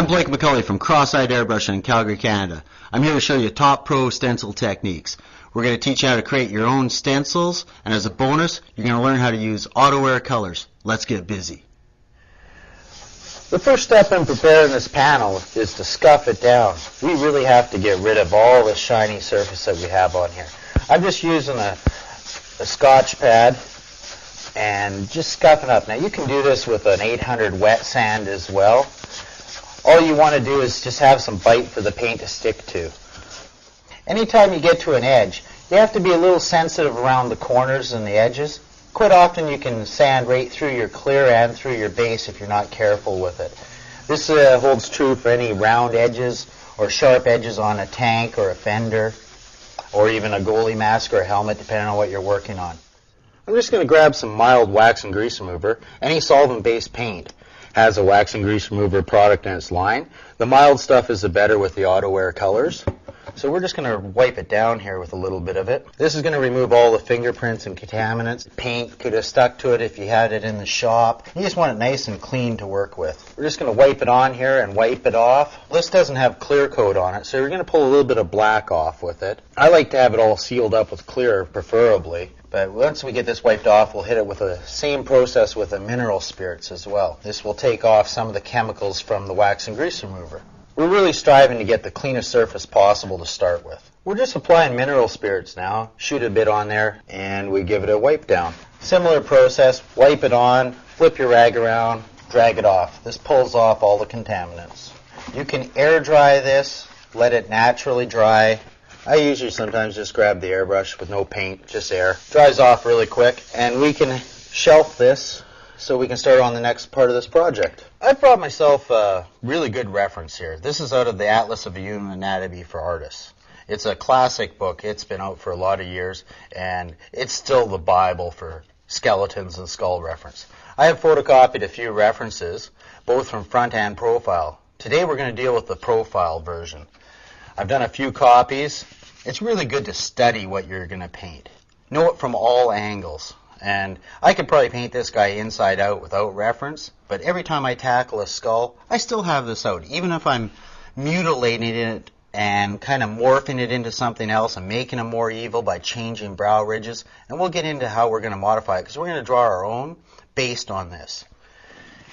Blake McCulley from Cross-Eyed Airbrush in Calgary, Canada. I'm here to show you top pro stencil techniques. We're going to teach you how to create your own stencils, and as a bonus, you're going to learn how to use auto colors. Let's get busy. The first step in preparing this panel is to scuff it down. We really have to get rid of all the shiny surface that we have on here. I'm just using a Scotch pad and just scuffing up. Now you can do this with an 800 wet sand as well. All you want to do is just have some bite for the paint to stick to. Anytime you get to an edge, you have to be a little sensitive around the corners and the edges. Quite often you can sand right through your clear and through your base if you're not careful with it. This holds true for any round edges or sharp edges on a tank or a fender or even a goalie mask or a helmet, depending on what you're working on. I'm just going to grab some mild wax and grease remover. Any solvent-based paint has a wax and grease remover product in its line. The mild stuff is the better with the auto-wear colors. So we're just going to wipe it down here with a little bit of it. This is going to remove all the fingerprints and contaminants. Paint could have stuck to it if you had it in the shop. You just want it nice and clean to work with. We're just going to wipe it on here and wipe it off. This doesn't have clear coat on it, so we're going to pull a little bit of black off with it. I like to have it all sealed up with clear, preferably. But once we get this wiped off, we'll hit it with the same process with the mineral spirits as well. This will take off some of the chemicals from the wax and grease remover. We're really striving to get the cleanest surface possible to start with. We're just applying mineral spirits now. Shoot a bit on there, and we give it a wipe down. Similar process, wipe it on, flip your rag around, drag it off. This pulls off all the contaminants. You can air dry this, let it naturally dry. I usually sometimes just grab the airbrush with no paint, just air. Dries off really quick, and we can shelf this so we can start on the next part of this project. I've brought myself a really good reference here. This is out of the Atlas of Human Anatomy for Artists. It's a classic book. It's been out for a lot of years, and it's still the Bible for skeletons and skull reference. I have photocopied a few references, both from front and profile. Today we're going to deal with the profile version. I've done a few copies. It's really good to study what you're going to paint. Know it from all angles. And I could probably paint this guy inside out without reference, but every time I tackle a skull, I still have this out. Even if I'm mutilating it and kind of morphing it into something else and making him more evil by changing brow ridges, and we'll get into how we're going to modify it, because we're going to draw our own based on this.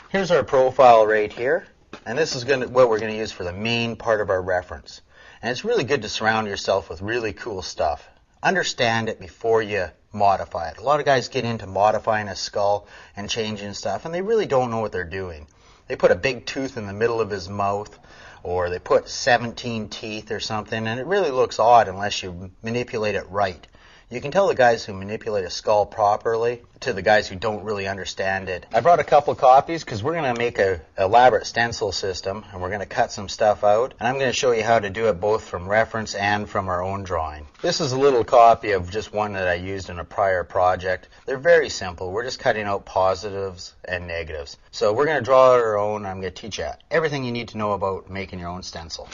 Here's our profile right here, and this is what we're going to use for the main part of our reference. And it's really good to surround yourself with really cool stuff. Understand it before you modify it. A lot of guys get into modifying a skull and changing stuff, and they really don't know what they're doing. They put a big tooth in the middle of his mouth, or they put 17 teeth or something, and it really looks odd unless you manipulate it right. You can tell the guys who manipulate a skull properly to the guys who don't really understand it. I brought a couple copies because we're going to make an elaborate stencil system, and we're going to cut some stuff out, and I'm going to show you how to do it both from reference and from our own drawing. This is a little copy of just one that I used in a prior project. They're very simple. We're just cutting out positives and negatives. So we're going to draw our own. I'm going to teach you everything you need to know about making your own stencil.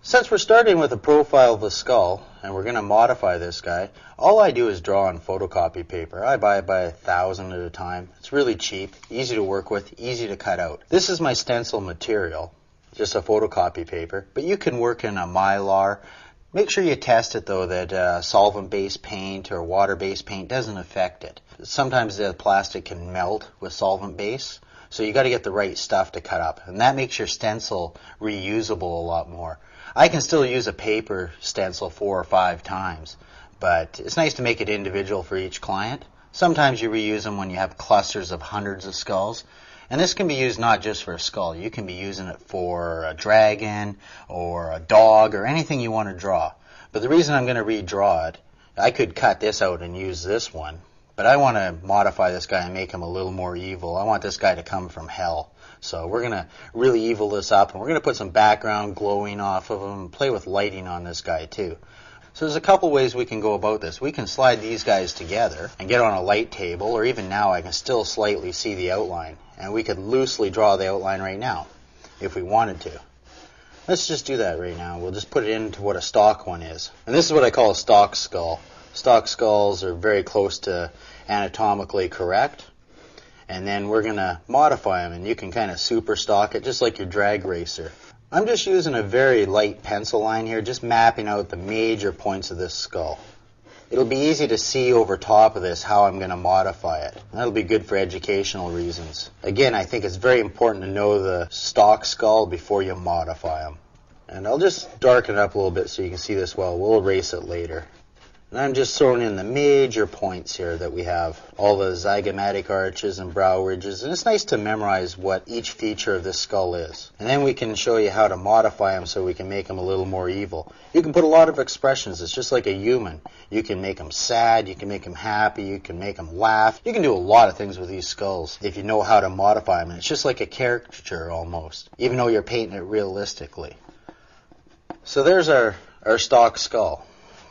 Since we're starting with a profile of the skull, and we're going to modify this guy, all I do is draw on photocopy paper. I buy it by 1,000 at a time. It's really cheap, easy to work with, easy to cut out. This is my stencil material, just a photocopy paper, but you can work in a Mylar. Make sure you test it, though, that solvent-based paint or water-based paint doesn't affect it. Sometimes the plastic can melt with solvent-based, so you got to get the right stuff to cut up, and that makes your stencil reusable a lot more. I can still use a paper stencil 4 or 5 times, but it's nice to make it individual for each client. Sometimes you reuse them when you have clusters of hundreds of skulls, and this can be used not just for a skull. You can be using it for a dragon or a dog or anything you want to draw. But the reason I'm going to redraw it, I could cut this out and use this one, but I want to modify this guy and make him a little more evil. I want this guy to come from hell. So we're going to really evil this up, and we're going to put some background glowing off of him and play with lighting on this guy too. So there's a couple ways we can go about this. We can slide these guys together and get on a light table, or even now I can still slightly see the outline. And we could loosely draw the outline right now if we wanted to. Let's just do that right now. We'll just put it into what a stock one is. And this is what I call a stock skull. Stock skulls are very close to anatomically correct. and then we're going to modify them, and you can kind of super stock it just like your drag racer. I'm just using a very light pencil line here, just mapping out the major points of this skull. It'll be easy to see over top of this how I'm going to modify it. That'll be good for educational reasons. Again, I think it's very important to know the stock skull before you modify them. And I'll just darken it up a little bit so you can see this well. We'll erase it later. And I'm just throwing in the major points here that we have, all the zygomatic arches and brow ridges, and it's nice to memorize what each feature of this skull is. And then we can show you how to modify them so we can make them a little more evil. You can put a lot of expressions. It's just like a human. You can make them sad, you can make them happy, you can make them laugh. You can do a lot of things with these skulls if you know how to modify them. And it's just like a caricature almost, even though you're painting it realistically. So there's our stock skull.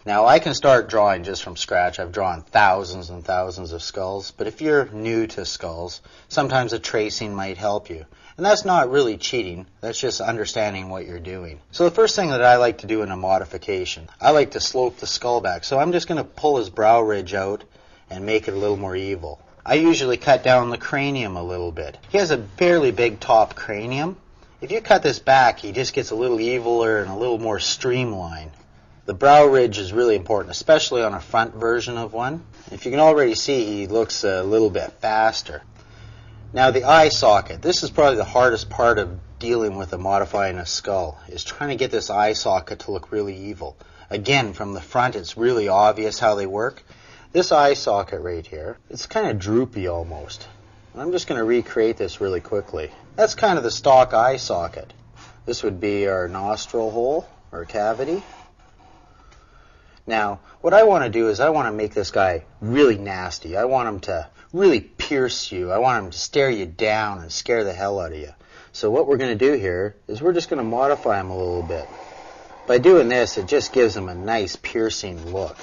Now I can start drawing just from scratch. I've drawn thousands and thousands of skulls, but if you're new to skulls, sometimes a tracing might help you. And that's not really cheating, that's just understanding what you're doing. So the first thing that I like to do in a modification, I like to slope the skull back. So I'm just going to pull his brow ridge out and make it a little more evil. I usually cut down the cranium a little bit. He has a fairly big top cranium. If you cut this back, he just gets a little eviler and a little more streamlined. The brow ridge is really important, especially on a front version of one. If you can already see, he looks a little bit faster. Now the eye socket, this is probably the hardest part of dealing with modifying a skull, is trying to get this eye socket to look really evil. Again, from the front it's really obvious how they work. This eye socket right here, it's kind of droopy almost. I'm just going to recreate this really quickly. That's kind of the stock eye socket. This would be our nostril hole, or cavity. Now, what I want to do is I want to make this guy really nasty. I want him to really pierce you. I want him to stare you down and scare the hell out of you. So what we're going to do here is we're just going to modify him a little bit. By doing this, it just gives him a nice piercing look.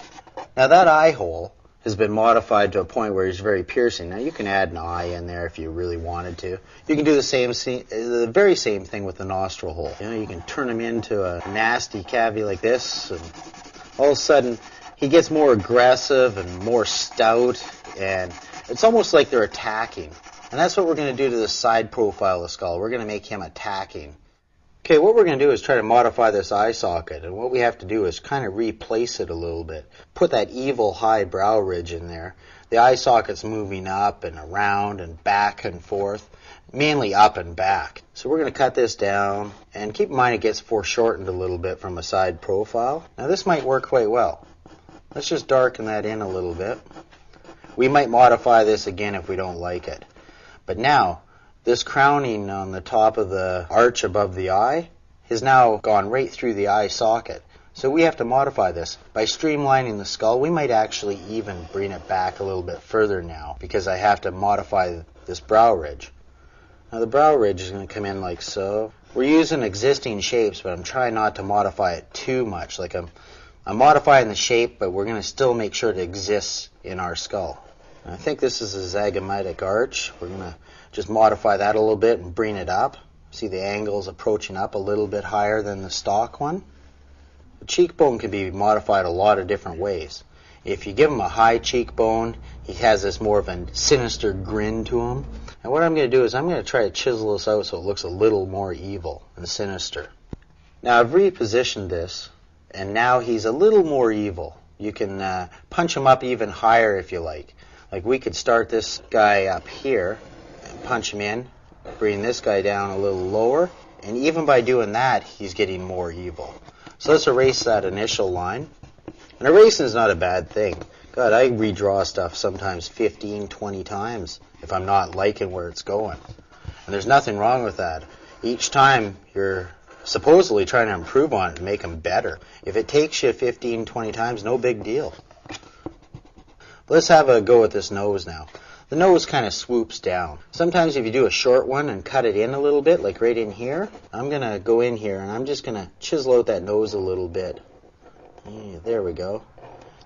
Now that eye hole has been modified to a point where he's very piercing. Now you can add an eye in there if you really wanted to. You can do the very same thing with the nostril hole. You know, you can turn him into a nasty cavity like this, and all of a sudden he gets more aggressive and more stout, and it's almost like they're attacking. And that's what we're going to do to the side profile of the skull. We're going to make him attacking. Okay, what we're going to do is try to modify this eye socket, and what we have to do is kind of replace it a little bit. Put that evil high brow ridge in there. The eye socket's moving up and around and back and forth, mainly up and back. So we're going to cut this down, and keep in mind it gets foreshortened a little bit from a side profile. Now this might work quite well. Let's just darken that in a little bit. We might modify this again if we don't like it. But now, this crowning on the top of the arch above the eye has now gone right through the eye socket. So we have to modify this. By streamlining the skull, we might actually even bring it back a little bit further now, because I have to modify this brow ridge. Now the brow ridge is going to come in like so. We're using existing shapes, but I'm trying not to modify it too much. Like I'm modifying the shape, but we're going to still make sure it exists in our skull. And I think this is a zygomatic arch. We're going to just modify that a little bit and bring it up. See the angles approaching up a little bit higher than the stock one. The cheekbone can be modified a lot of different ways. If you give him a high cheekbone, he has this more of a sinister grin to him. And what I'm going to do is I'm going to try to chisel this out so it looks a little more evil and sinister. Now I've repositioned this, and now he's a little more evil. You can punch him up even higher if you like. Like we could start this guy up here and punch him in, bring this guy down a little lower, and even by doing that, he's getting more evil. So let's erase that initial line. And erasing is not a bad thing. God, I redraw stuff sometimes 15, 20 times if I'm not liking where it's going. And there's nothing wrong with that. Each time you're supposedly trying to improve on it and make them better. If it takes you 15, 20 times, no big deal. But let's have a go at this nose now. The nose kind of swoops down. Sometimes if you do a short one and cut it in a little bit, like right in here, I'm going to go in here and I'm just going to chisel out that nose a little bit. Yeah, there we go.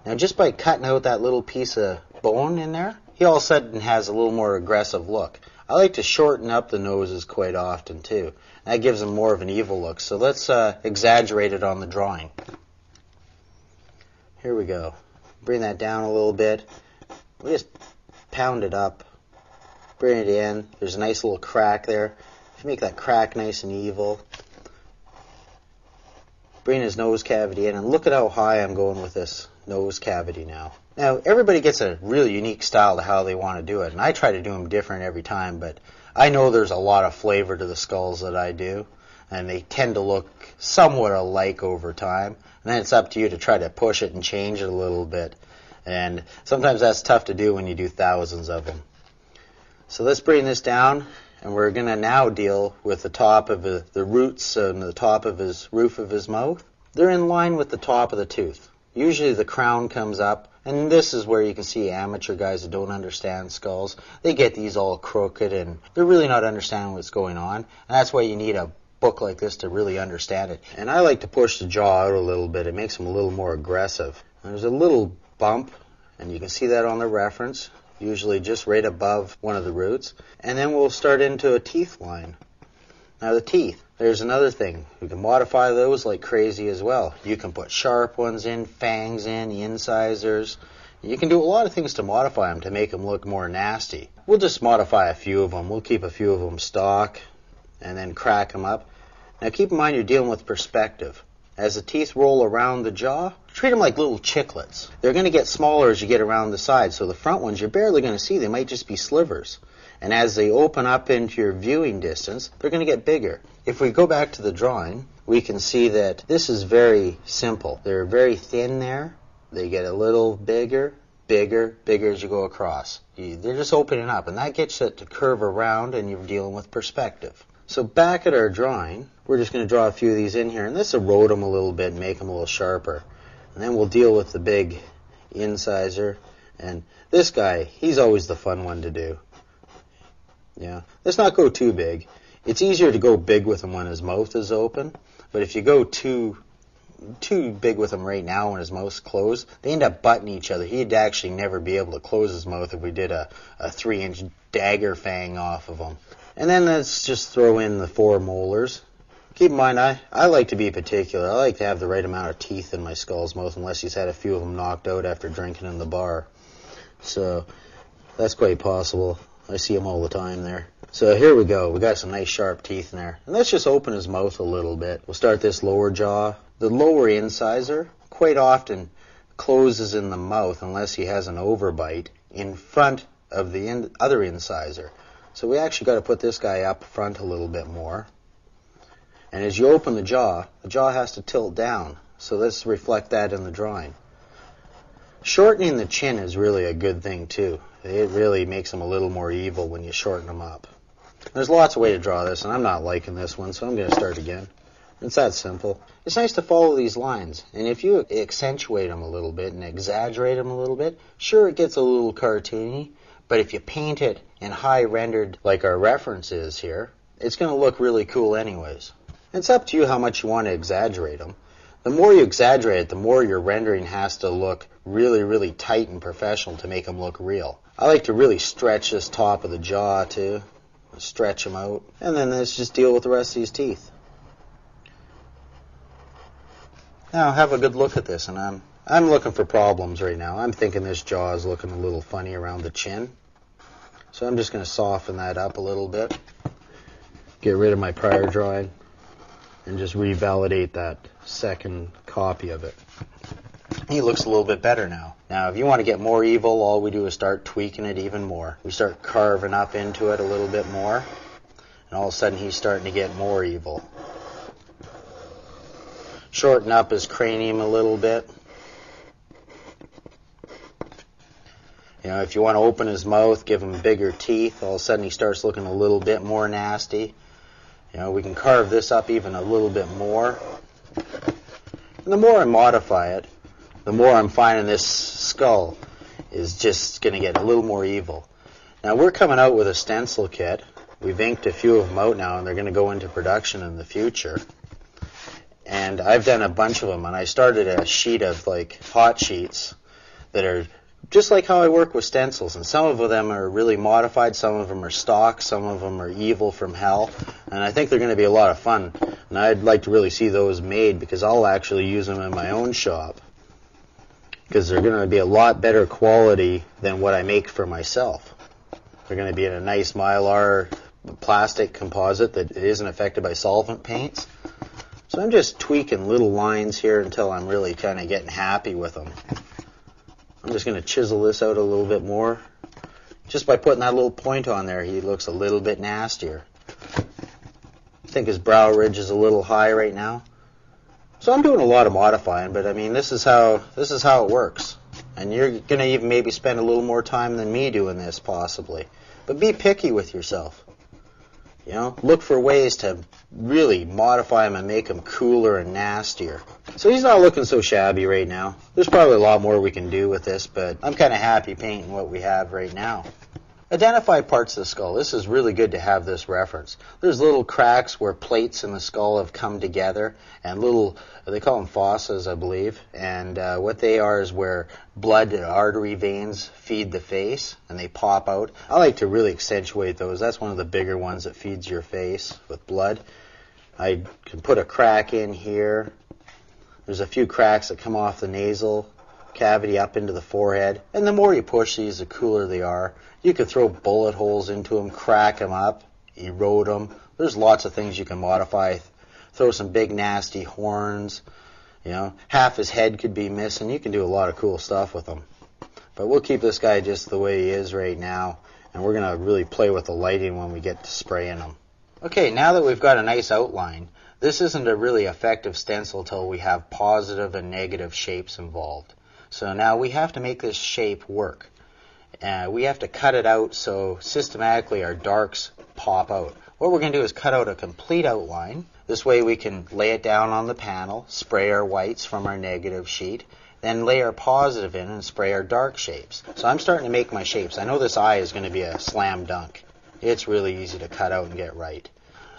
Now just by cutting out that little piece of bone in there, he all of a sudden has a little more aggressive look. I like to shorten up the noses quite often too. That gives them more of an evil look. So let's exaggerate it on the drawing. Here we go. Bring that down a little bit. We just pound it up Bring it in. There's a nice little crack there. If you make that crack nice and evil. Bring his nose cavity in, and look at how high I'm going with this nose cavity now. Now, everybody gets a really unique style to how they want to do it, and I try to do them different every time, but I know there's a lot of flavor to the skulls that I do, and they tend to look somewhat alike over time, and then it's up to you to try to push it and change it a little bit, and sometimes that's tough to do when you do thousands of them. So let's bring this down, and we're going to now deal with the top of the roots and the top of his roof of his mouth. They're in line with the top of the tooth. Usually the crown comes up, and this is where you can see amateur guys that don't understand skulls. They get these all crooked, and they're really not understanding what's going on. And that's why you need a book like this to really understand it. And I like to push the jaw out a little bit. It makes them a little more aggressive. There's a little bump, and you can see that on the reference, usually just right above one of the roots. And then we'll start into a teeth line. Now the teeth, there's another thing. You can modify those like crazy as well. You can put sharp ones in, fangs in, incisors. You can do a lot of things to modify them to make them look more nasty. We'll just modify a few of them. We'll keep a few of them stock and then crack them up. Now keep in mind you're dealing with perspective. As the teeth roll around the jaw, treat them like little chiclets. They're going to get smaller as you get around the sides, so the front ones you're barely going to see. They might just be slivers. And as they open up into your viewing distance, they're going to get bigger. If we go back to the drawing, we can see that this is very simple. They're very thin there. They get a little bigger, bigger, bigger as you go across. They're just opening up, and that gets it to curve around, and you're dealing with perspective. So back at our drawing, we're just going to draw a few of these in here, and this will erode them a little bit and make them a little sharper. And then we'll deal with the big incisor. And this guy, he's always the fun one to do. Yeah, let's not go too big. It's easier to go big with him when his mouth is open, but if you go too big with him right now when his mouth's closed, they end up butting each other. He'd actually never be able to close his mouth if we did a 3-inch dagger fang off of him. And then let's just throw in the 4 molars. Keep in mind, I like to be particular. I like to have the right amount of teeth in my skull's mouth, unless he's had a few of them knocked out after drinking in the bar. So that's quite possible. I see them all the time there. So here we go. We got some nice sharp teeth in there. And let's just open his mouth a little bit. We'll start this lower jaw. The lower incisor quite often closes in the mouth unless he has an overbite in front of the other incisor. So we actually got to put this guy up front a little bit more. And as you open the jaw has to tilt down. So let's reflect that in the drawing. Shortening the chin is really a good thing too. It really makes them a little more evil when you shorten them up. There's lots of ways to draw this, and I'm not liking this one, so I'm going to start again. It's that simple. It's nice to follow these lines, and if you accentuate them a little bit and exaggerate them a little bit, sure, it gets a little cartoony, but if you paint it in high rendered like our reference is here, it's going to look really cool anyways. It's up to you how much you want to exaggerate them. The more you exaggerate it, the more your rendering has to look really, really tight and professional to make them look real. I like to really stretch this top of the jaw too. Stretch them out. And then let's just deal with the rest of these teeth. Now have a good look at this, and I'm looking for problems right now. I'm thinking this jaw is looking a little funny around the chin. So I'm just going to soften that up a little bit. Get rid of my prior drawing and just revalidate that second copy of it. He looks a little bit better now. Now, if you want to get more evil, all we do is start tweaking it even more. We start carving up into it a little bit more, and all of a sudden he's starting to get more evil. Shorten up his cranium a little bit. You know, if you want to open his mouth, give him bigger teeth, all of a sudden he starts looking a little bit more nasty. You know, we can carve this up even a little bit more. And the more I modify it, the more I'm finding this skull is just going to get a little more evil. Now we're coming out with a stencil kit. We've inked a few of them out now, and they're going to go into production in the future. And I've done a bunch of them, and I started a sheet of like hot sheets that are just like how I work with stencils. And some of them are really modified, some of them are stock, some of them are evil from hell. And I think they're going to be a lot of fun. And I'd like to really see those made, because I'll actually use them in my own shop, because they're going to be a lot better quality than what I make for myself. They're going to be in a nice Mylar plastic composite that isn't affected by solvent paints. So I'm just tweaking little lines here until I'm really kind of getting happy with them. I'm just going to chisel this out a little bit more. Just by putting that little point on there, he looks a little bit nastier. I think his brow ridge is a little high right now. So I'm doing a lot of modifying, but I mean, this is how it works. And you're going to even maybe spend a little more time than me doing this, possibly. But be picky with yourself. You know, look for ways to really modify him and make him cooler and nastier. So he's not looking so shabby right now. There's probably a lot more we can do with this, but I'm kind of happy painting what we have right now. Identify parts of the skull. This is really good to have this reference. There's little cracks where plates in the skull have come together, and little, they call them fossas, I believe, and what they are is where blood and artery veins feed the face, and they pop out. I like to really accentuate those. That's one of the bigger ones that feeds your face with blood. I can put a crack in here. There's a few cracks that come off the nasal cavity up into the forehead, and the more you push these, the cooler they are. You could throw bullet holes into them, crack them up, erode them. There's lots of things you can modify. Throw some big nasty horns. You know, half his head could be missing. You can do a lot of cool stuff with them. But we'll keep this guy just the way he is right now, and we're going to really play with the lighting when we get to spraying him. Okay, now that we've got a nice outline, this isn't a really effective stencil till we have positive and negative shapes involved. So now we have to make this shape work. We have to cut it out so systematically our darks pop out. What we're going to do is cut out a complete outline. This way we can lay it down on the panel, spray our whites from our negative sheet, then lay our positive in and spray our dark shapes. So I'm starting to make my shapes. I know this eye is going to be a slam dunk. It's really easy to cut out and get right.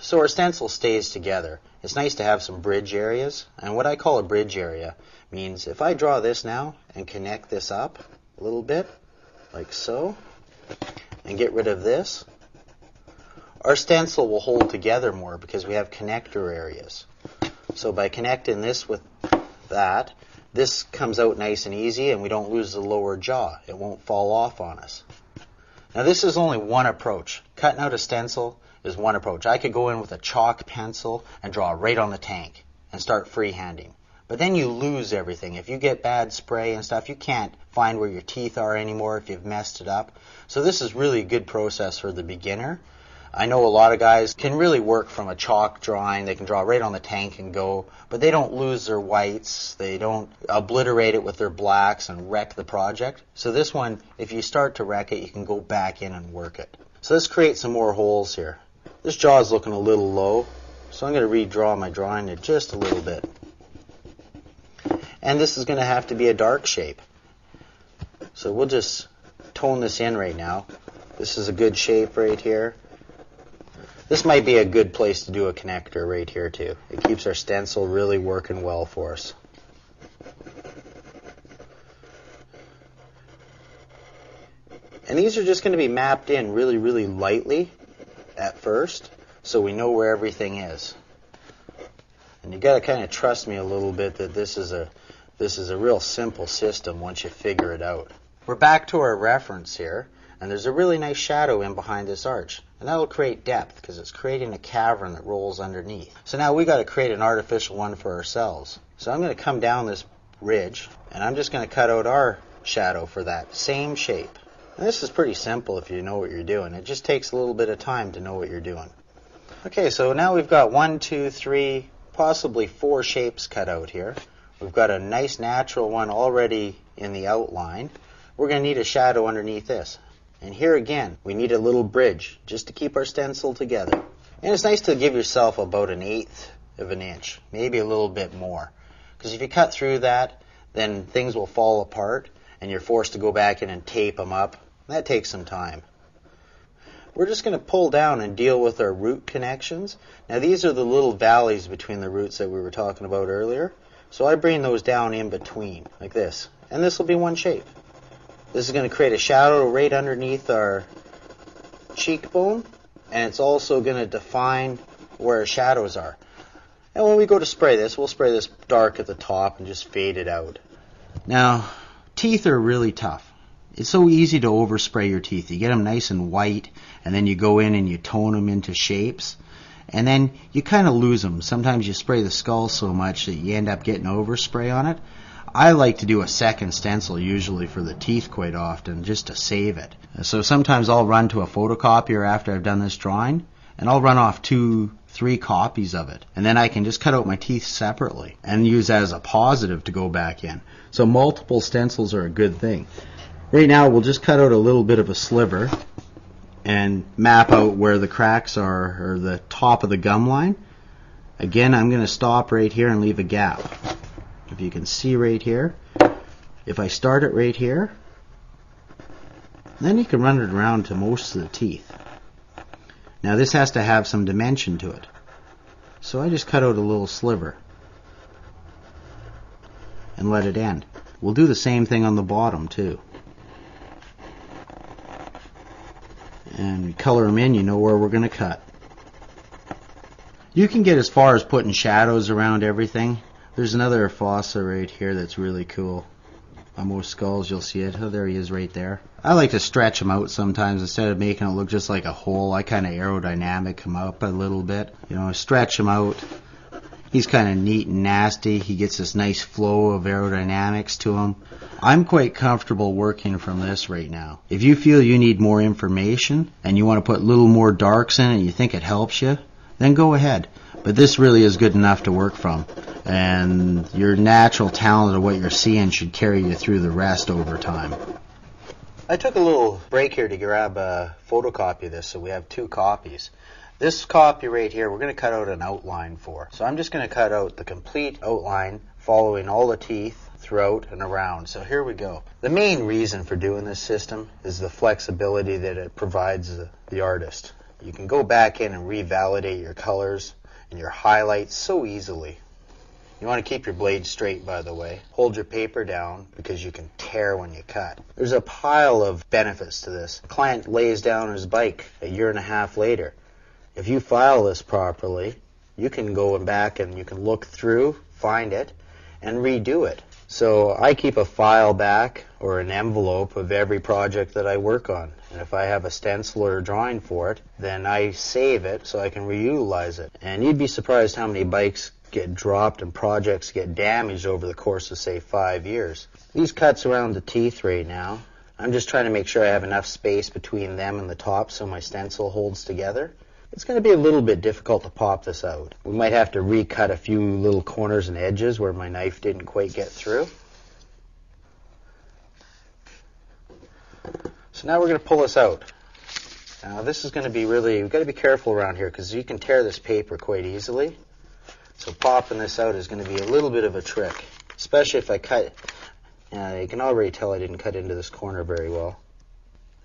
So our stencil stays together. It's nice to have some bridge areas, and what I call a bridge area means if I draw this now and connect this up a little bit, like so, and get rid of this, our stencil will hold together more because we have connector areas. So by connecting this with that, this comes out nice and easy and we don't lose the lower jaw. It won't fall off on us. Now this is only one approach. Cutting out a stencil is one approach. I could go in with a chalk pencil and draw right on the tank and start freehanding. But then you lose everything. If you get bad spray and stuff, you can't find where your teeth are anymore if you've messed it up. So this is really a good process for the beginner. I know a lot of guys can really work from a chalk drawing. They can draw right on the tank and go, but they don't lose their whites. They don't obliterate it with their blacks and wreck the project. So this one, if you start to wreck it, you can go back in and work it. So let's create some more holes here. This jaw is looking a little low, so I'm going to redraw my drawing it just a little bit. And this is going to have to be a dark shape. So we'll just tone this in right now. This is a good shape right here. This might be a good place to do a connector right here too. It keeps our stencil really working well for us. And these are just going to be mapped in really, really lightly at first, so we know where everything is. And you got to kind of trust me a little bit that this is a real simple system once you figure it out. We're back to our reference here, and there's a really nice shadow in behind this arch. And that'll create depth because it's creating a cavern that rolls underneath. So now we got to create an artificial one for ourselves. So I'm going to come down this ridge, and I'm just going to cut out our shadow for that same shape. And this is pretty simple if you know what you're doing. It just takes a little bit of time to know what you're doing. Okay, so now we've got 1, 2, 3, possibly 4 shapes cut out here. We've got a nice natural one already in the outline. We're going to need a shadow underneath this. And here again, we need a little bridge just to keep our stencil together. And it's nice to give yourself about 1/8 of an inch, maybe a little bit more. Because if you cut through that, then things will fall apart and you're forced to go back in and tape them up. That takes some time. We're just going to pull down and deal with our root connections. Now these are the little valleys between the roots that we were talking about earlier. So I bring those down in between, like this. And this will be one shape. This is going to create a shadow right underneath our cheekbone, and it's also going to define where our shadows are. And when we go to spray this, we'll spray this dark at the top and just fade it out. Now, teeth are really tough. It's so easy to overspray your teeth. You get them nice and white, and then you go in and you tone them into shapes, and then you kind of lose them. Sometimes you spray the skull so much that you end up getting overspray on it. I like to do a second stencil usually for the teeth quite often, just to save it. So sometimes I'll run to a photocopier after I've done this drawing, and I'll run off 2-3 copies of it, and then I can just cut out my teeth separately and use that as a positive to go back in. So multiple stencils are a good thing. Right now we'll just cut out a little bit of a sliver and map out where the cracks are, or the top of the gum line. Again, I'm going to stop right here and leave a gap. If you can see right here, if I start it right here, then you can run it around to most of the teeth. Now this has to have some dimension to it, so I just cut out a little sliver and let it end. We'll do the same thing on the bottom too. And color them in, you know where we're going to cut. You can get as far as putting shadows around everything. There's another fossa right here that's really cool. On most skulls you'll see it. Oh, there he is right there. I like to stretch him out sometimes instead of making it look just like a hole. I kind of aerodynamic him up a little bit. You know, stretch him out. He's kind of neat and nasty. He gets this nice flow of aerodynamics to him. I'm quite comfortable working from this right now. If you feel you need more information and you want to put a little more darks in it and you think it helps you, then go ahead. But this really is good enough to work from. And your natural talent of what you're seeing should carry you through the rest over time. I took a little break here to grab a photocopy of this, so we have 2 copies. This copy right here, we're going to cut out an outline for. So I'm just going to cut out the complete outline following all the teeth throughout and around. So here we go. The main reason for doing this system is the flexibility that it provides the artist. You can go back in and revalidate your colors and your highlights so easily. You want to keep your blade straight, by the way. Hold your paper down because you can tear when you cut. There's a pile of benefits to this. The client lays down his bike a year and a half later. If you file this properly, you can go back and you can look through, find it, and redo it. So I keep a file back or an envelope of every project that I work on. And if I have a stencil or a drawing for it, then I save it so I can reutilize it. And you'd be surprised how many bikes get dropped and projects get damaged over the course of, say, 5 years. These cuts around the teeth right now, I'm just trying to make sure I have enough space between them and the top so my stencil holds together. It's going to be a little bit difficult to pop this out. We might have to recut a few little corners and edges where my knife didn't quite get through. So now we're going to pull this out. Now this is going to be really, we've got to be careful around here because you can tear this paper quite easily. So popping this out is going to be a little bit of a trick, especially if I cut. You can already tell I didn't cut into this corner very well.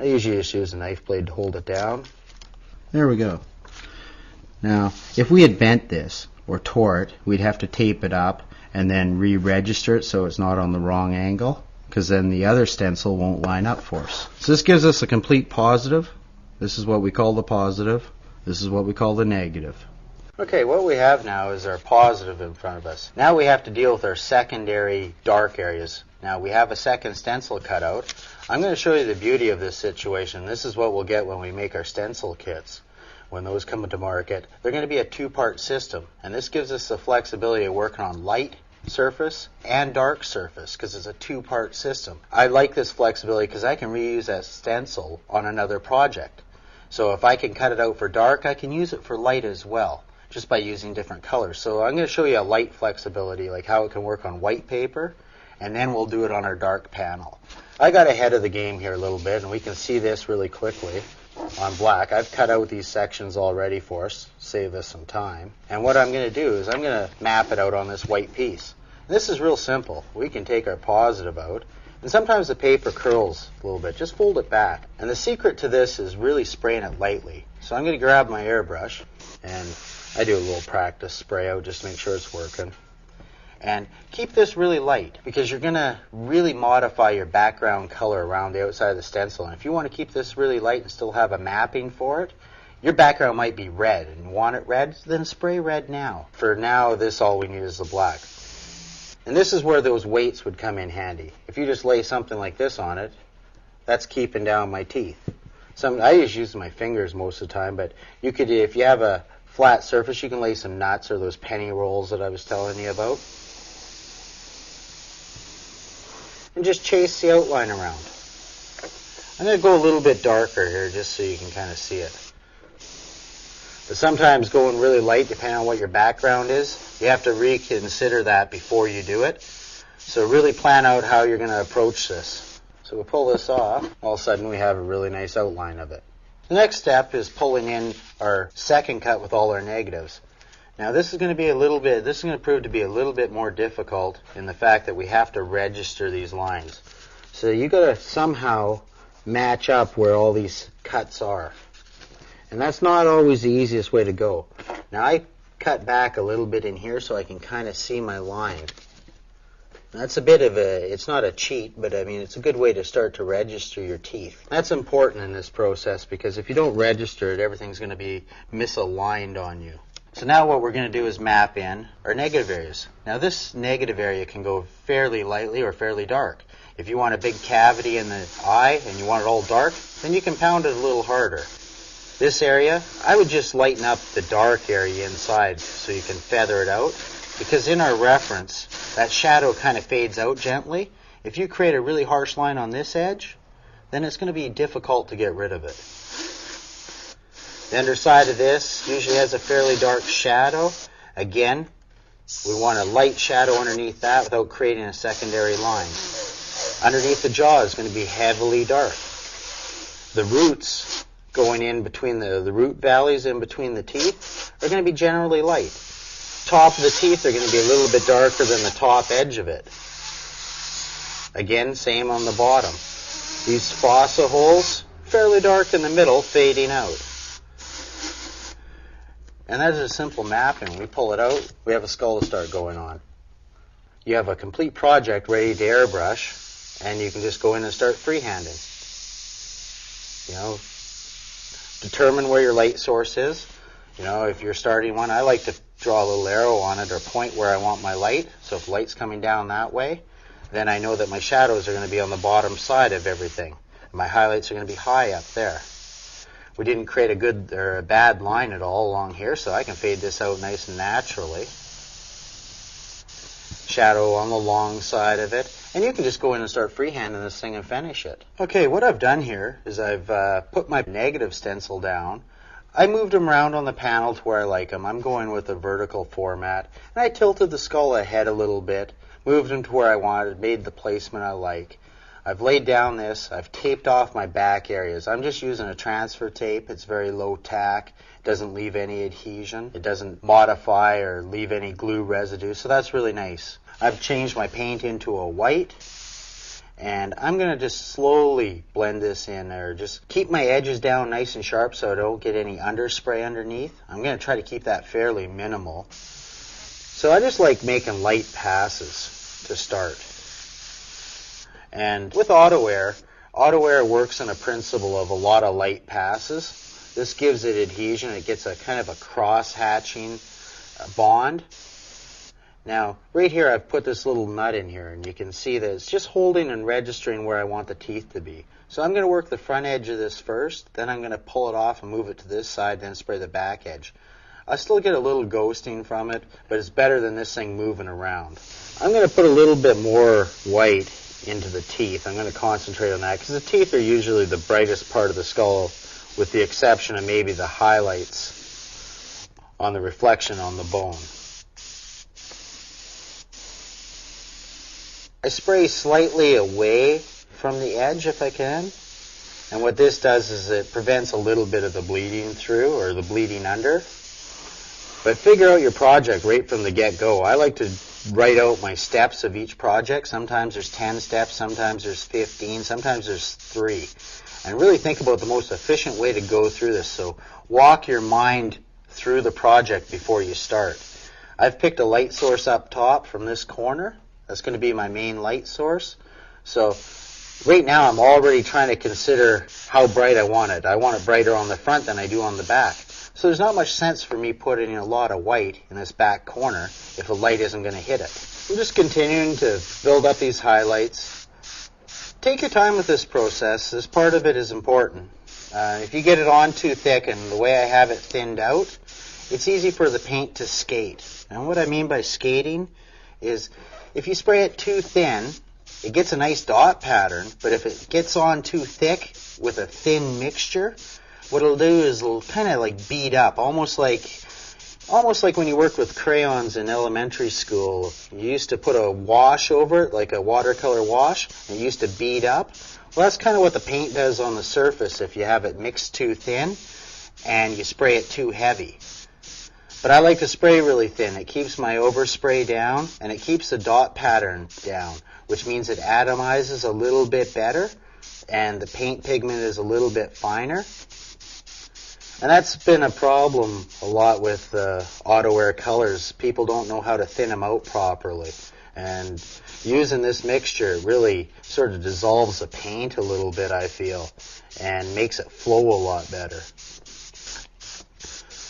I usually just use a knife blade to hold it down. There we go. Now, if we had bent this or tore it, we'd have to tape it up and then re-register it so it's not on the wrong angle, because then the other stencil won't line up for us. So this gives us a complete positive. This is what we call the positive. This is what we call the negative. Okay, what we have now is our positive in front of us. Now we have to deal with our secondary dark areas. Now we have a second stencil cut out. I'm going to show you the beauty of this situation. This is what we'll get when we make our stencil kits. When those come into market, they're going to be a 2-part system. And this gives us the flexibility of working on light surface and dark surface because it's a 2-part system. I like this flexibility because I can reuse that stencil on another project. So if I can cut it out for dark, I can use it for light as well, just by using different colors. So I'm going to show you a light flexibility, like how it can work on white paper, and then we'll do it on our dark panel. I got ahead of the game here a little bit, and we can see this really quickly on black. I've cut out these sections already for us, save us some time. And what I'm going to do is I'm going to map it out on this white piece. This is real simple. We can take our positive out, and sometimes the paper curls a little bit. Just fold it back. And the secret to this is really spraying it lightly. So I'm going to grab my airbrush, and I do a little practice spray out just to make sure it's working. And keep this really light because you're going to really modify your background color around the outside of the stencil. And if you want to keep this really light and still have a mapping for it, your background might be red and you want it red, then spray red now. For now, this all we need is the black. And this is where those weights would come in handy. If you just lay something like this on it, That's keeping down my teeth. I just use my fingers most of the time, but you could, if you have a flat surface, you can lay some nuts or those penny rolls that I was telling you about. And just chase the outline around. I'm going to go a little bit darker here just so you can kind of see it. But sometimes going really light, depending on what your background is, you have to reconsider that before you do it. So really plan out how you're going to approach this. So we'll pull this off. All of a sudden we have a really nice outline of it. The next step is pulling in our second cut with all our negatives. Now this is going to prove to be a little bit more difficult in the fact that we have to register these lines. So you got to somehow match up where all these cuts are. And that's not always the easiest way to go. Now I cut back a little bit in here so I can kind of see my line. That's a bit of it's not a cheat, but I mean it's a good way to start to register your teeth. That's important in this process because if you don't register it, everything's going to be misaligned on you. So now what we're going to do is map in our negative areas. Now this negative area can go fairly lightly or fairly dark. If you want a big cavity in the eye and you want it all dark, then you can pound it a little harder. This area, I would just lighten up the dark area inside so you can feather it out. Because in our reference, that shadow kind of fades out gently. If you create a really harsh line on this edge, then it's going to be difficult to get rid of it. The underside of this usually has a fairly dark shadow. Again, we want a light shadow underneath that without creating a secondary line. Underneath the jaw is going to be heavily dark. The roots going in between the root valleys in between the teeth are going to be generally light. Top of the teeth are going to be a little bit darker than the top edge of it. Again, same on the bottom. These fossa holes, fairly dark in the middle, fading out. And that is a simple mapping. We pull it out, we have a skull to start going on. You have a complete project ready to airbrush, and you can just go in and start freehanding. You know, determine where your light source is. You know, if you're starting one, I like to draw a little arrow on it or point where I want my light. So if light's coming down that way, then I know that my shadows are going to be on the bottom side of everything. My highlights are going to be high up there. We didn't create a good or a bad line at all along here, so I can fade this out nice and naturally. Shadow on the long side of it. And you can just go in and start freehanding this thing and finish it. Okay, what I've done here is I've put my negative stencil down. I moved them around on the panel to where I like them. I'm going with a vertical format. And I tilted the skull ahead a little bit, moved them to where I wanted, made the placement I like. I've laid down this. I've taped off my back areas. I'm just using a transfer tape. It's very low tack. It doesn't leave any adhesion. It doesn't modify or leave any glue residue. So that's really nice. I've changed my paint into a white. And I'm going to just slowly blend this in, or just keep my edges down nice and sharp so I don't get any underspray underneath. I'm going to try to keep that fairly minimal. So I just like making light passes to start. And with AutoAir works on a principle of a lot of light passes. This gives it adhesion. It gets a kind of a cross-hatching bond. Now, right here I've put this little nut in here, and you can see that it's just holding and registering where I want the teeth to be. So I'm going to work the front edge of this first, then I'm going to pull it off and move it to this side, then spray the back edge. I still get a little ghosting from it, but it's better than this thing moving around. I'm going to put a little bit more white into the teeth. I'm going to concentrate on that, because the teeth are usually the brightest part of the skull, with the exception of maybe the highlights on the reflection on the bone. I spray slightly away from the edge if I can, and what this does is it prevents a little bit of the bleeding through or the bleeding under. But figure out your project right from the get-go. I like to write out my steps of each project. Sometimes there's 10 steps, sometimes there's 15, sometimes there's 3. And really think about the most efficient way to go through this. So walk your mind through the project before you start. I've picked a light source up top from this corner. That's going to be my main light source. So right now I'm already trying to consider how bright I want it. I want it brighter on the front than I do on the back. So there's not much sense for me putting in a lot of white in this back corner if the light isn't going to hit it. I'm just continuing to build up these highlights. Take your time with this process. This part of it is important. If you get it on too thick, and the way I have it thinned out, it's easy for the paint to skate. And what I mean by skating is if you spray it too thin, it gets a nice dot pattern, but if it gets on too thick with a thin mixture, what it'll do is it'll kind of like bead up, almost like when you worked with crayons in elementary school. You used to put a wash over it, like a watercolor wash, and it used to bead up. Well, that's kind of what the paint does on the surface if you have it mixed too thin and you spray it too heavy. But I like to spray really thin. It keeps my overspray down, and it keeps the dot pattern down, which means it atomizes a little bit better, and the paint pigment is a little bit finer. And that's been a problem a lot with auto air colors. People don't know how to thin them out properly. And using this mixture really sort of dissolves the paint a little bit, I feel, and makes it flow a lot better.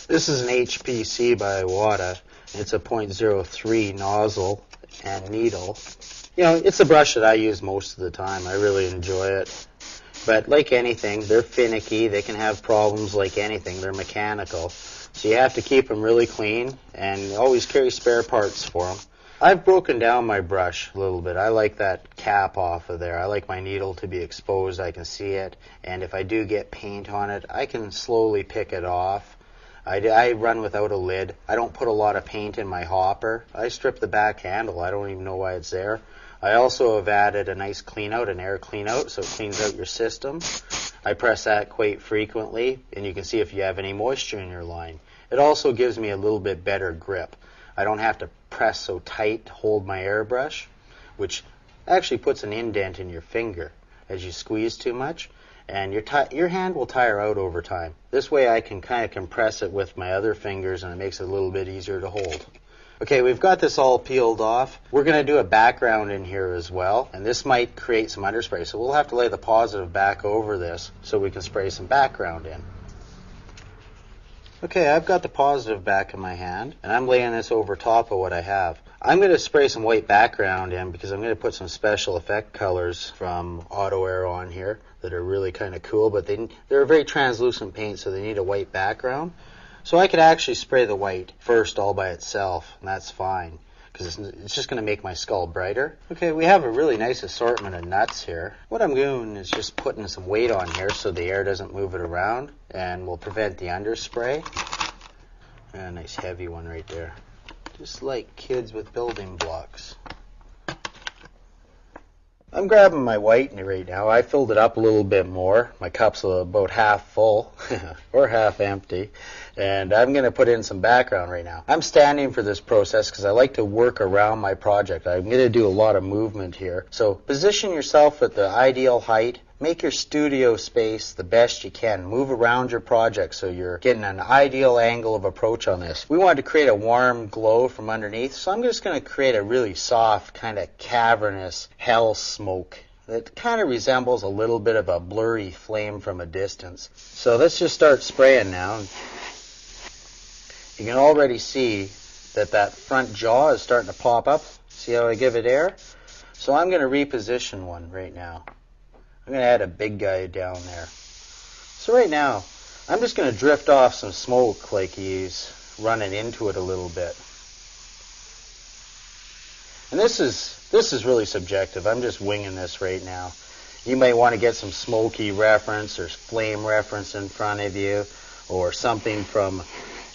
This is an HPC by Iwata. It's a .03 nozzle and needle. You know, it's a brush that I use most of the time. I really enjoy it. But like anything, they're finicky. They can have problems like anything. They're mechanical. So you have to keep them really clean and always carry spare parts for them. I've broken down my brush a little bit. I like that cap off of there. I like my needle to be exposed. I can see it. And if I do get paint on it, I can slowly pick it off. I run without a lid. I don't put a lot of paint in my hopper. I strip the back handle. I don't even know why it's there. I also have added a nice clean out, an air clean out, so it cleans out your system. I press that quite frequently, and you can see if you have any moisture in your line. It also gives me a little bit better grip. I don't have to press so tight to hold my airbrush, which actually puts an indent in your finger as you squeeze too much. And your hand will tire out over time. This way I can kind of compress it with my other fingers, and it makes it a little bit easier to hold. Okay, we've got this all peeled off. We're going to do a background in here as well, and this might create some underspray. So we'll have to lay the positive back over this so we can spray some background in. Okay, I've got the positive back in my hand, and I'm laying this over top of what I have. I'm going to spray some white background in because I'm going to put some special effect colors from Auto Air on here that are really kind of cool, but they're a very translucent paint, so they need a white background. So I could actually spray the white first all by itself, and that's fine, because it's just going to make my skull brighter. Okay, we have a really nice assortment of nuts here. What I'm doing is just putting some weight on here so the air doesn't move it around, and will prevent the underspray. And a nice heavy one right there. Just like kids with building blocks. I'm grabbing my white right now. I filled it up a little bit more. My cup's about half full or half empty. And I'm going to put in some background right now. I'm standing for this process because I like to work around my project. I'm going to do a lot of movement here. So position yourself at the ideal height. Make your studio space the best you can. Move around your project so you're getting an ideal angle of approach on this. We wanted to create a warm glow from underneath, so I'm just going to create a really soft, kind of cavernous hell smoke that kind of resembles a little bit of a blurry flame from a distance. So let's just start spraying now. You can already see that front jaw is starting to pop up. See how I give it air? So I'm going to reposition one right now. I'm going to add a big guy down there. So right now, I'm just going to drift off some smoke like he's running into it a little bit. And this is really subjective. I'm just winging this right now. You might want to get some smoky reference or flame reference in front of you, or something from,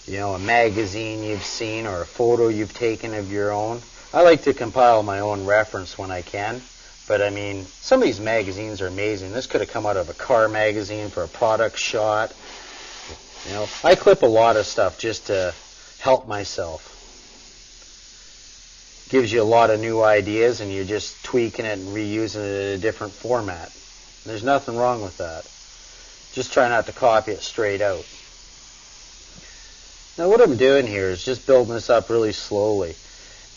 a magazine you've seen or a photo you've taken of your own. I like to compile my own reference when I can. But I mean, some of these magazines are amazing. This could have come out of a car magazine for a product shot. I clip a lot of stuff just to help myself. Gives you a lot of new ideas, and you're just tweaking it and reusing it in a different format. There's nothing wrong with that. Just try not to copy it straight out. Now what I'm doing here is just building this up really slowly.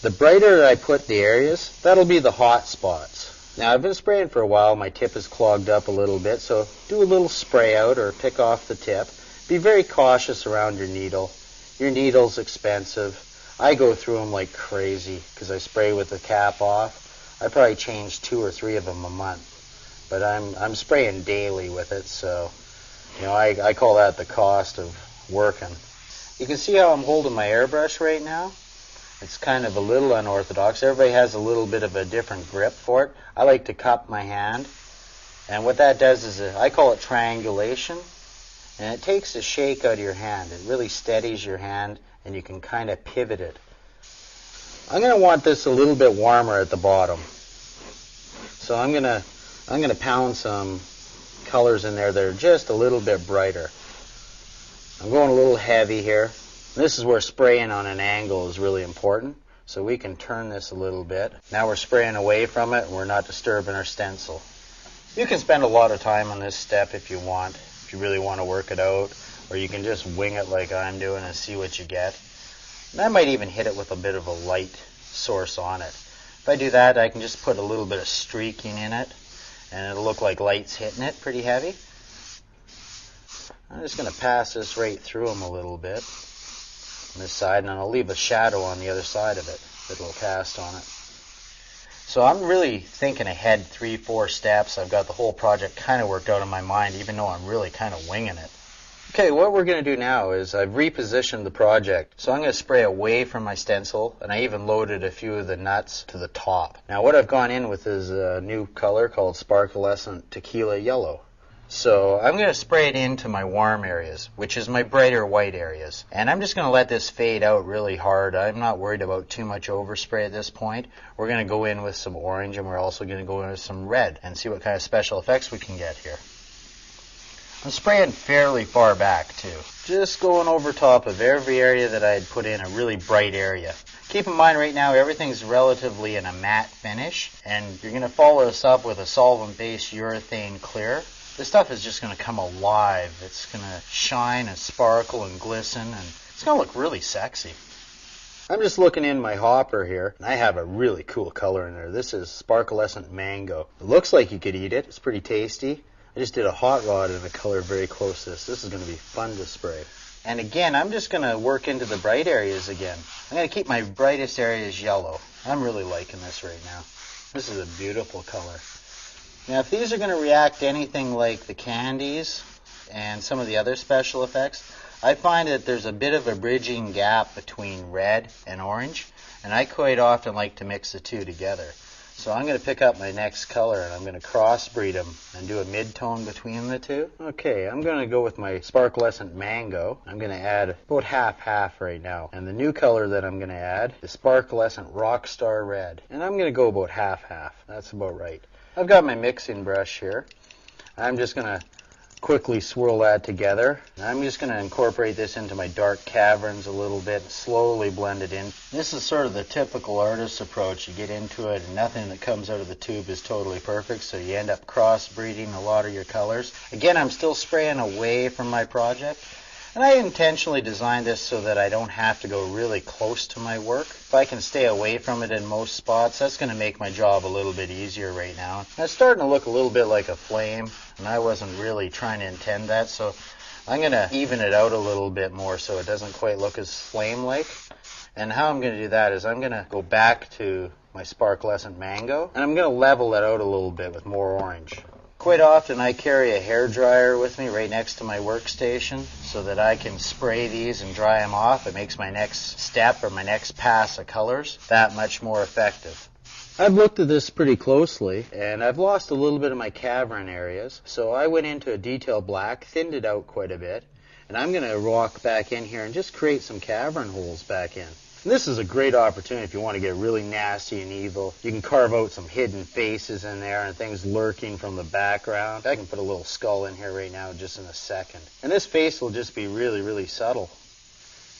The brighter I put the areas, that'll be the hot spots. Now I've been spraying for a while, my tip is clogged up a little bit, so do a little spray out or pick off the tip. Be very cautious around your needle. Your needle's expensive. I go through them like crazy because I spray with the cap off. I probably change 2 or 3 of them a month. but I'm spraying daily with it, so I call that the cost of working. You can see how I'm holding my airbrush right now. It's kind of a little unorthodox. Everybody has a little bit of a different grip for it. I like to cup my hand, and what that does is I call it triangulation, and it takes the shake out of your hand. It really steadies your hand, and you can kind of pivot it. I'm going to want this a little bit warmer at the bottom, so I'm going to pound some colors in there that are just a little bit brighter. I'm going a little heavy here. This is where spraying on an angle is really important, so we can turn this a little bit. Now we're spraying away from it, and we're not disturbing our stencil. You can spend a lot of time on this step if you want, if you really want to work it out, or you can just wing it like I'm doing and see what you get. And I might even hit it with a bit of a light source on it. If I do that, I can just put a little bit of streaking in it, and it'll look like light's hitting it pretty heavy. I'm just going to pass this right through them a little bit on this side, and then I'll leave a shadow on the other side of it that'll cast on it. So I'm really thinking ahead 3-4 steps. I've got the whole project kind of worked out in my mind, even though I'm really kind of winging it. Okay, what we're going to do now is I've repositioned the project. So I'm going to spray away from my stencil, and I even loaded a few of the nuts to the top. Now what I've gone in with is a new color called Sparklescent Tequila Yellow. So I'm going to spray it into my warm areas, which is my brighter white areas. And I'm just going to let this fade out really hard. I'm not worried about too much overspray at this point. We're going to go in with some orange, and we're also going to go in with some red and see what kind of special effects we can get here. I'm spraying fairly far back too. Just going over top of every area that I had put in a really bright area. Keep in mind right now everything's relatively in a matte finish, and you're going to follow this up with a solvent-based urethane clear. This stuff is just going to come alive. It's going to shine and sparkle and glisten, and it's going to look really sexy. I'm just looking in my hopper here, and I have a really cool color in there. This is Sparklescent Mango. It looks like you could eat it. It's pretty tasty. I just did a hot rod in a color very close to this. This is going to be fun to spray. And again, I'm just going to work into the bright areas again. I'm going to keep my brightest areas yellow. I'm really liking this right now. This is a beautiful color. Now, if these are going to react to anything like the candies and some of the other special effects, I find that there's a bit of a bridging gap between red and orange, and I quite often like to mix the two together. So I'm going to pick up my next color, and I'm going to crossbreed them and do a mid-tone between the two. Okay, I'm going to go with my Sparklescent Mango. I'm going to add about half-half right now. And the new color that I'm going to add is Sparklescent Rockstar Red. And I'm going to go about half-half. That's about right. I've got my mixing brush here. I'm just going to quickly swirl that together. And I'm just going to incorporate this into my dark caverns a little bit and slowly blend it in. This is sort of the typical artist approach. You get into it and nothing that comes out of the tube is totally perfect, so you end up crossbreeding a lot of your colors. Again, I'm still spraying away from my project. And I intentionally designed this so that I don't have to go really close to my work. If I can stay away from it in most spots, that's going to make my job a little bit easier right now. And it's starting to look a little bit like a flame, and I wasn't really trying to intend that, so I'm going to even it out a little bit more so it doesn't quite look as flame-like. And how I'm going to do that is I'm going to go back to my Sparklescent Mango, and I'm going to level it out a little bit with more orange. Quite often I carry a hairdryer with me right next to my workstation so that I can spray these and dry them off. It makes my next step or my next pass of colors that much more effective. I've looked at this pretty closely, and I've lost a little bit of my cavern areas, so I went into a detail black, thinned it out quite a bit, and I'm going to walk back in here and just create some cavern holes back in. This is a great opportunity if you want to get really nasty and evil. You can carve out some hidden faces in there and things lurking from the background. I can put a little skull in here right now just in a second. And this face will just be really, really subtle.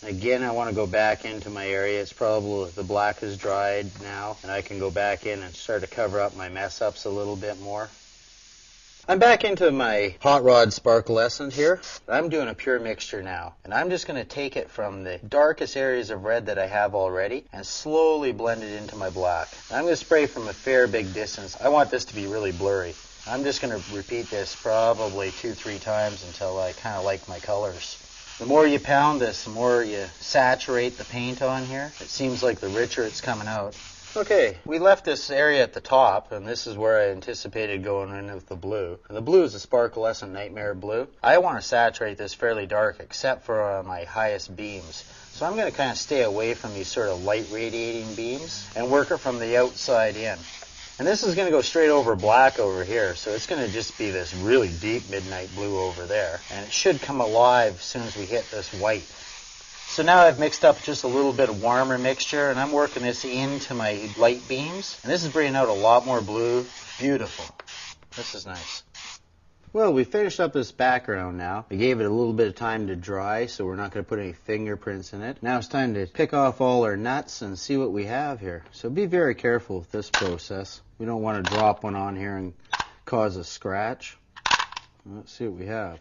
Again, I want to go back into my area. It's probably the black is dried now, and I can go back in and start to cover up my mess-ups a little bit more. I'm back into my hot rod Sparklescent here. I'm doing a pure mixture now, and I'm just going to take it from the darkest areas of red that I have already and slowly blend it into my black. I'm going to spray from a fair big distance. I want this to be really blurry. I'm just going to repeat this probably 2-3 times until I kind of like my colors. The more you pound this, the more you saturate the paint on here. It seems like the richer it's coming out. Okay, we left this area at the top, and this is where I anticipated going in with the blue. And the blue is a sparklescent nightmare blue. I want to saturate this fairly dark, except for my highest beams. So I'm going to kind of stay away from these sort of light radiating beams and work it from the outside in. And this is going to go straight over black over here, so it's going to just be this really deep midnight blue over there. And it should come alive as soon as we hit this white. So now I've mixed up just a little bit of warmer mixture, and I'm working this into my light beams. And this is bringing out a lot more blue. Beautiful. This is nice. Well, we finished up this background now. I gave it a little bit of time to dry, so we're not going to put any fingerprints in it. Now it's time to pick off all our nuts and see what we have here. So be very careful with this process. We don't want to drop one on here and cause a scratch. Let's see what we have.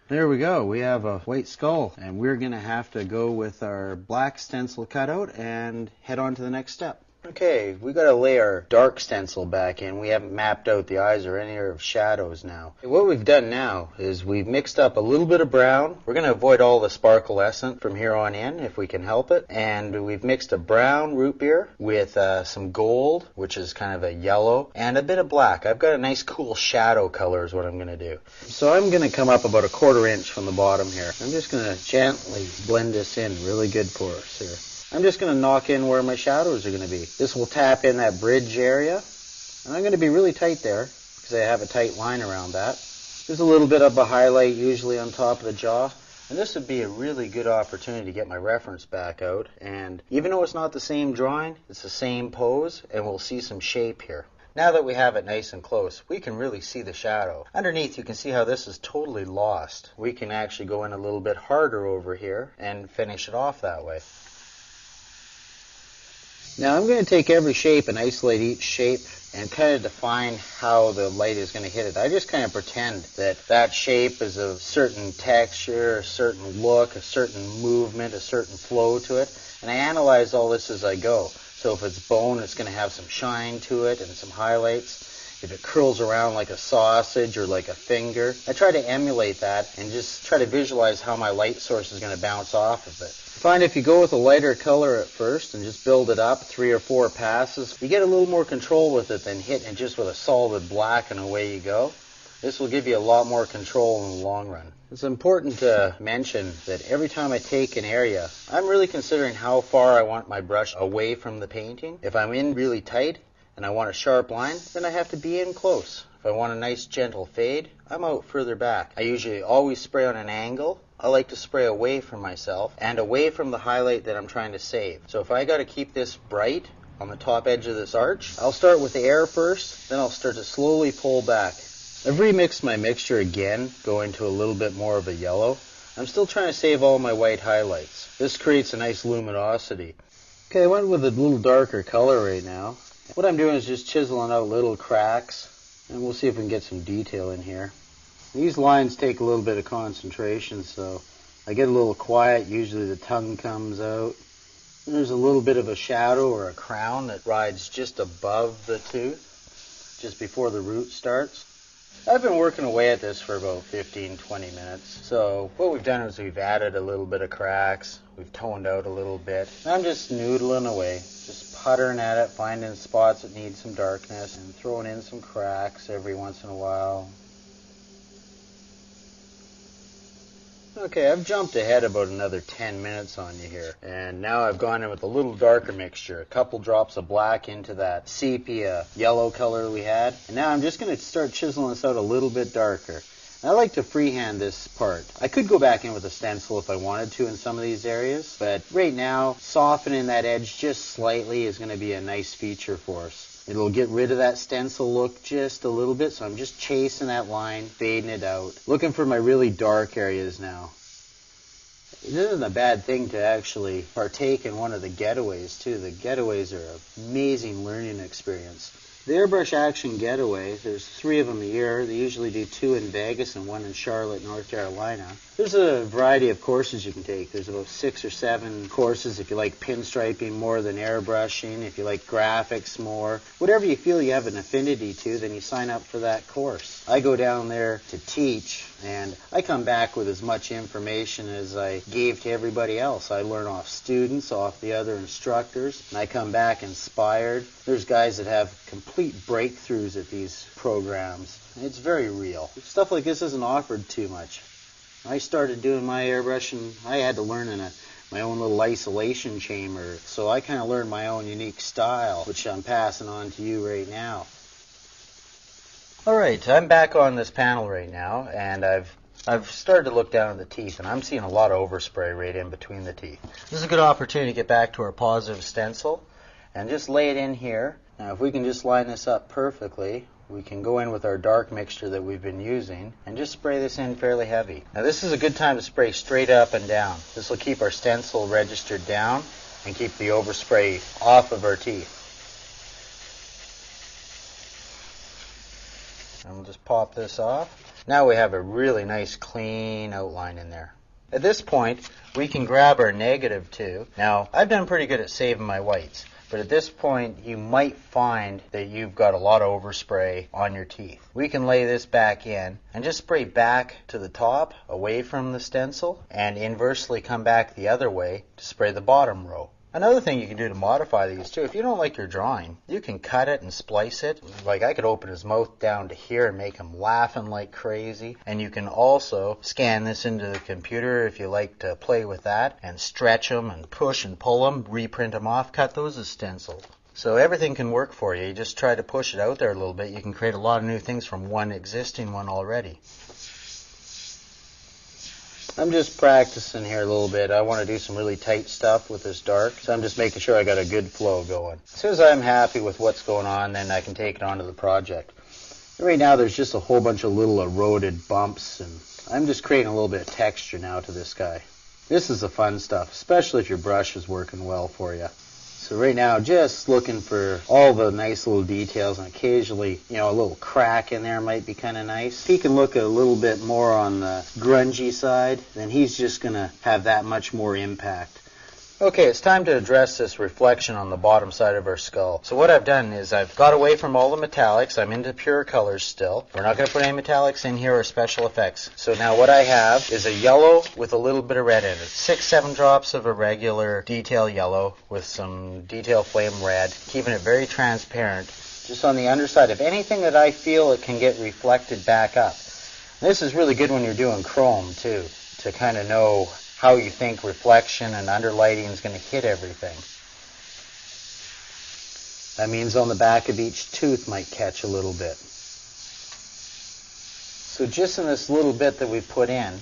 There we go. We have a white skull, and we're going to have to go with our black stencil cutout and head on to the next step. Okay, we got to lay our dark stencil back in. We haven't mapped out the eyes or any of shadows now. What we've done now is we've mixed up a little bit of brown. We're going to avoid all the sparklescent from here on in if we can help it. And we've mixed a brown root beer with some gold, which is kind of a yellow, and a bit of black. I've got a nice cool shadow color is what I'm going to do. So I'm going to come up about a 1/4 inch from the bottom here. I'm just going to gently blend this in really good for us here. I'm just going to knock in where my shadows are going to be. This will tap in that bridge area, and I'm going to be really tight there because I have a tight line around that. There's a little bit of a highlight usually on top of the jaw, and this would be a really good opportunity to get my reference back out. And even though it's not the same drawing, it's the same pose, and we'll see some shape here. Now that we have it nice and close, we can really see the shadow. Underneath, you can see how this is totally lost. We can actually go in a little bit harder over here and finish it off that way. Now I'm going to take every shape and isolate each shape and kind of define how the light is going to hit it. I just kind of pretend that that shape is a certain texture, a certain look, a certain movement, a certain flow to it, and I analyze all this as I go. So if it's bone, it's going to have some shine to it and some highlights. If it curls around like a sausage or like a finger, I try to emulate that and just try to visualize how my light source is going to bounce off of it. Find if you go with a lighter color at first and just build it up 3 or 4 passes, you get a little more control with it than hitting it just with a solid black and away you go. This will give you a lot more control in the long run. It's important to mention that every time I take an area, I'm really considering how far I want my brush away from the painting. If I'm in really tight and I want a sharp line, then I have to be in close. If I want a nice gentle fade, I'm out further back. I usually always spray on an angle. I like to spray away from myself and away from the highlight that I'm trying to save. So if I got to keep this bright on the top edge of this arch, I'll start with the air first, then I'll start to slowly pull back. I've remixed my mixture again, going to a little bit more of a yellow. I'm still trying to save all my white highlights. This creates a nice luminosity. Okay, I went with a little darker color right now. What I'm doing is just chiseling out little cracks, and we'll see if we can get some detail in here. These lines take a little bit of concentration, so I get a little quiet. Usually the tongue comes out. There's a little bit of a shadow or a crown that rides just above the tooth, just before the root starts. I've been working away at this for about 15-20 minutes. So what we've done is we've added a little bit of cracks. We've toned out a little bit. I'm just noodling away, just puttering at it, finding spots that need some darkness and throwing in some cracks every once in a while. Okay, I've jumped ahead about another 10 minutes on you here, and now I've gone in with a little darker mixture, a couple drops of black into that sepia yellow color we had, and now I'm just going to start chiseling this out a little bit darker. And I like to freehand this part. I could go back in with a stencil if I wanted to in some of these areas, but right now, softening that edge just slightly is going to be a nice feature for us. It'll get rid of that stencil look just a little bit, so I'm just chasing that line, fading it out. Looking for my really dark areas now. It isn't a bad thing to actually partake in one of the getaways, too. The getaways are an amazing learning experience. The Airbrush Action Getaway, there's 3 of them a year. They usually do 2 in Vegas and 1 in Charlotte, North Carolina. There's a variety of courses you can take. There's about 6 or 7 courses if you like pinstriping more than airbrushing, if you like graphics more. Whatever you feel you have an affinity to, then you sign up for that course. I go down there to teach, and I come back with as much information as I gave to everybody else. I learn off students, off the other instructors, and I come back inspired. There's guys that have complete breakthroughs at these programs. It's very real. Stuff like this isn't offered too much. I started doing my airbrushing, I had to learn in my own little isolation chamber, so I kind of learned my own unique style, which I'm passing on to you right now. Alright, I'm back on this panel right now, and I've started to look down at the teeth, and I'm seeing a lot of overspray right in between the teeth. This is a good opportunity to get back to our positive stencil, and just lay it in here. Now if we can just line this up perfectly, we can go in with our dark mixture that we've been using and just spray this in fairly heavy. Now this is a good time to spray straight up and down. This will keep our stencil registered down and keep the overspray off of our teeth. And we'll just pop this off. Now we have a really nice clean outline in there. At this point, we can grab our negative too. Now I've done pretty good at saving my whites. But at this point, you might find that you've got a lot of overspray on your teeth. We can lay this back in and just spray back to the top, away from the stencil, and inversely come back the other way to spray the bottom row. Another thing you can do to modify these too, if you don't like your drawing, you can cut it and splice it. Like I could open his mouth down to here and make him laughing like crazy. And you can also scan this into the computer if you like to play with that and stretch them and push and pull them, reprint them off, cut those as stencil. So everything can work for you. You just try to push it out there a little bit. You can create a lot of new things from one existing one already. I'm just practicing here a little bit. I want to do some really tight stuff with this dark, so I'm just making sure I got a good flow going. As soon as I'm happy with what's going on, then I can take it on to the project. Right now there's just a whole bunch of little eroded bumps, and I'm just creating a little bit of texture now to this guy. This is the fun stuff, especially if your brush is working well for you. So right now, just looking for all the nice little details, and occasionally, a little crack in there might be kind of nice. If he can look a little bit more on the grungy side, then he's just going to have that much more impact. Okay, it's time to address this reflection on the bottom side of our skull. So what I've done is I've got away from all the metallics. I'm into pure colors still. We're not going to put any metallics in here or special effects. So now what I have is a yellow with a little bit of red in it. 6-7 drops of a regular detail yellow with some detail flame red, keeping it very transparent. Just on the underside of anything that I feel it can get reflected back up. This is really good when you're doing chrome too, to kind of know how you think reflection and underlighting is going to hit everything. That means on the back of each tooth might catch a little bit. So just in this little bit that we put in,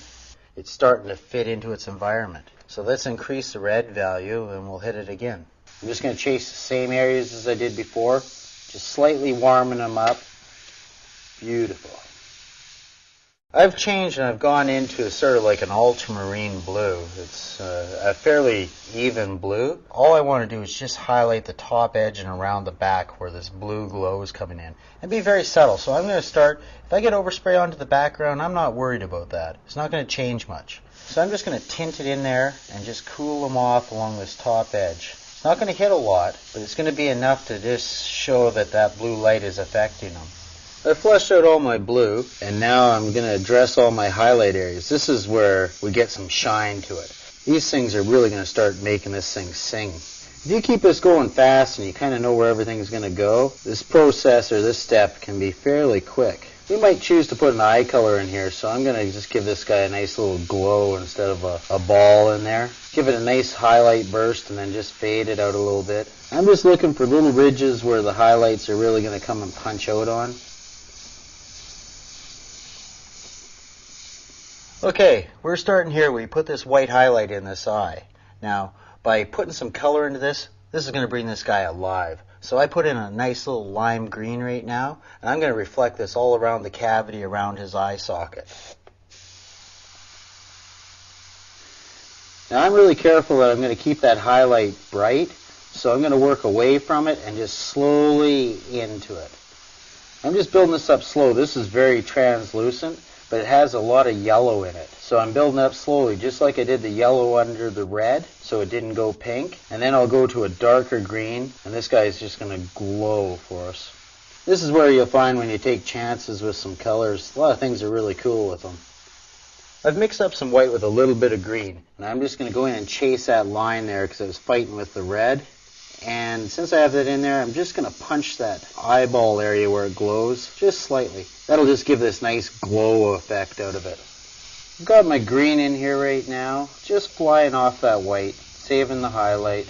it's starting to fit into its environment. So let's increase the red value and we'll hit it again. I'm just going to chase the same areas as I did before, just slightly warming them up. Beautiful. I've changed and I've gone into sort of like an ultramarine blue. It's a fairly even blue. All I want to do is just highlight the top edge and around the back where this blue glow is coming in. And be very subtle. So I'm going to start, if I get overspray onto the background, I'm not worried about that. It's not going to change much. So I'm just going to tint it in there and just cool them off along this top edge. It's not going to hit a lot, but it's going to be enough to just show that that blue light is affecting them. I flushed out all my blue, and now I'm going to address all my highlight areas. This is where we get some shine to it. These things are really going to start making this thing sing. If you keep this going fast and you kind of know where everything's going to go, this process or this step can be fairly quick. You might choose to put an eye color in here, so I'm going to just give this guy a nice little glow instead of a ball in there. Give it a nice highlight burst and then just fade it out a little bit. I'm just looking for little ridges where the highlights are really going to come and punch out on. Okay, we're starting here. We put this white highlight in this eye. Now, by putting some color into this is going to bring this guy alive. So I put in a nice little lime green right now, and I'm going to reflect this all around the cavity around his eye socket. Now I'm really careful that I'm going to keep that highlight bright, so I'm going to work away from it and just slowly into it. I'm just building this up slow. This is very translucent. but it has a lot of yellow in it. So I'm building up slowly, just like I did the yellow under the red, so it didn't go pink. And then I'll go to a darker green, and this guy is just going to glow for us. This is where you'll find when you take chances with some colors, a lot of things are really cool with them. I've mixed up some white with a little bit of green, and I'm just going to go in and chase that line there because I was fighting with the red. And since I have that in there, I'm just going to punch that eyeball area where it glows just slightly. That'll just give this nice glow effect out of it. I've got my green in here right now, just flying off that white, saving the highlight.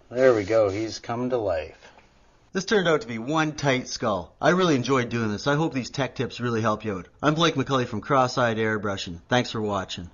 There we go, he's come to life. This turned out to be one tight skull. I really enjoyed doing this. I hope these tech tips really help you out. I'm Blake McCulley from Cross-Eyed Airbrushing. Thanks for watching.